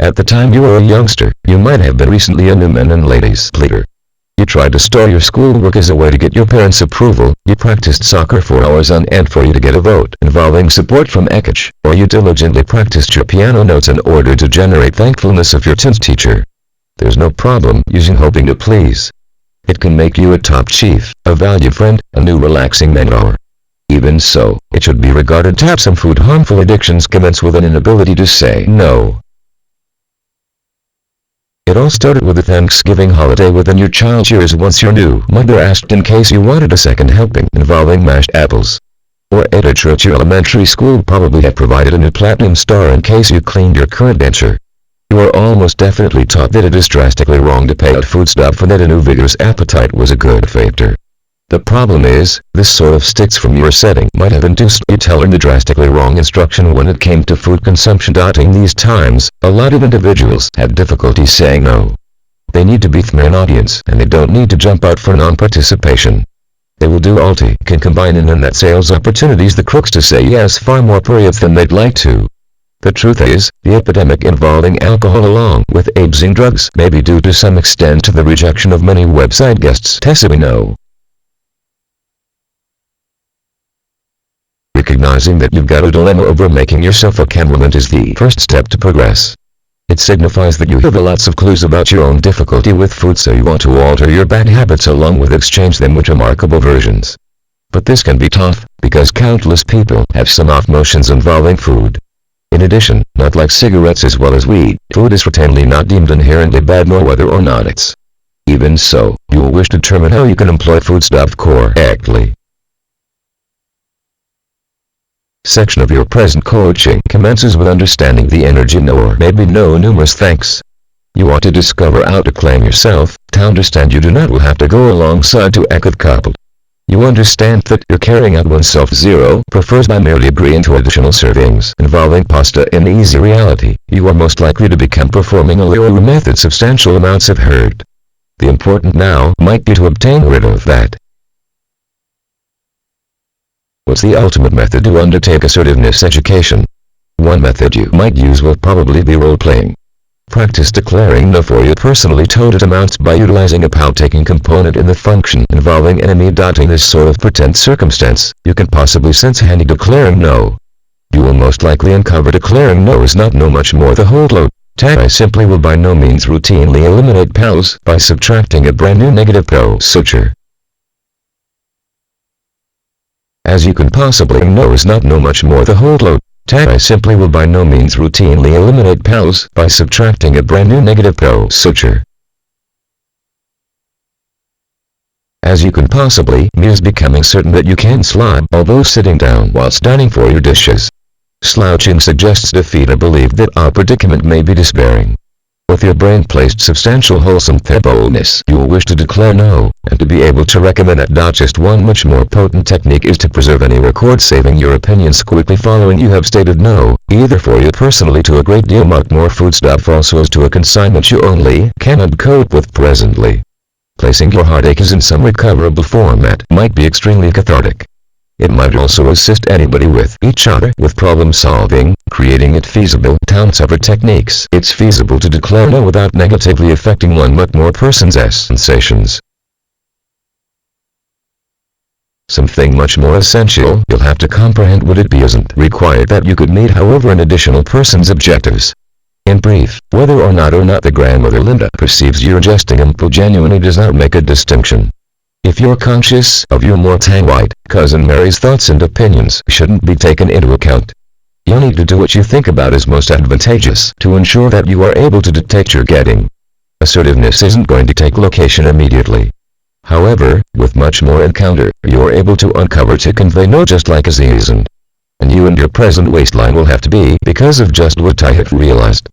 At the time you were a youngster, you might have been recently a new man and ladies pleader. You tried to store your schoolwork as a way to get your parents' approval, you practiced soccer for hours on end for you to get a vote involving support from Ekach, or you diligently practiced your piano notes in order to generate thankfulness of your tense teacher. There's no problem using hoping to please. It can make you a top chief, a valued friend, a new relaxing mentor. Even so, it should be regarded that some food harmful addictions commence with an inability to say no. It all started with a Thanksgiving holiday within your child's years once your new mother asked in case you wanted a second helping involving mashed apples. Or at a church your elementary school probably had provided a new platinum star in case you cleaned your current denture. You are almost definitely taught that it is drastically wrong to pay out food stuff and that a new vigorous appetite was a good factor. The problem is, this sort of sticks from your setting might have induced you to learn the drastically wrong instruction when it came to food consumption. In these times, a lot of individuals have difficulty saying no. They need to be an audience and they don't need to jump out for non-participation. They will do all they can combine in net sales opportunities the crooks to say yes far more periods than they'd like to. The truth is, the epidemic involving alcohol along with abusing drugs may be due to some extent to the rejection of many website guests to say no. Recognizing that you've got a dilemma over making yourself a cameraman is the first step to progress. It signifies that you have lots of clues about your own difficulty with food, so you want to alter your bad habits along with exchange them with remarkable versions. But this can be tough, because countless people have some off motions involving food. In addition, not like cigarettes as well as weed, food is routinely not deemed inherently bad nor whether or not it's. Even so, you will wish to determine how you can employ foodstuff correctly. Section of your present coaching commences with understanding the energy no or maybe no numerous thanks. You want to discover how to claim yourself, to understand you do not will have to go alongside to act coupled. You understand that you're carrying out oneself zero prefers by merely agreeing to additional servings involving pasta in easy reality. You are most likely to become performing a lower method substantial amounts of hurt. The important now might be to obtain rid of that. What's the ultimate method to undertake assertiveness education? One method you might use will probably be role-playing. Practice declaring no for your personally toted amounts by utilizing a power-taking component in the function involving enemy. In this sort of pretend circumstance, you can possibly sense handy declaring no. You will most likely uncover declaring no is not no much more the whole load. I simply will by no means routinely eliminate POWs by subtracting a brand new negative POW suture. As you can possibly know is not no much more the whole load. I simply will by no means routinely eliminate POWs by subtracting a brand new negative POW suture. As you can possibly is becoming certain that you can slide although sitting down whilst dining for your dishes. Slouching suggests defeat or belief that our predicament may be despairing. With your brain placed substantial wholesome boldness, you will wish to declare no, and to be able to recommend that. Just one much more potent technique is to preserve any record saving your opinions quickly following you have stated no, either for you personally to a great deal more foodstuff also as to a consignment you only cannot cope with presently. Placing your heartaches in some recoverable format might be extremely cathartic. It might also assist anybody with each other with problem solving, creating it feasible. Several techniques. It's feasible to declare no without negatively affecting one but more person's sensations. Something much more essential you'll have to comprehend what it be isn't required that you could meet however an additional person's objectives. In brief, whether or not the grandmother Linda perceives your jesting impulse genuinely does not make a distinction. If you're conscious of your more white cousin Mary's thoughts and opinions shouldn't be taken into account. You'll need to do what you think about is most advantageous to ensure that you are able to detect your getting. Assertiveness isn't going to take location immediately. However, with much more encounter, you're able to uncover to convey no just like a seasoned. And you and your present waistline will have to be because of just what I have realized.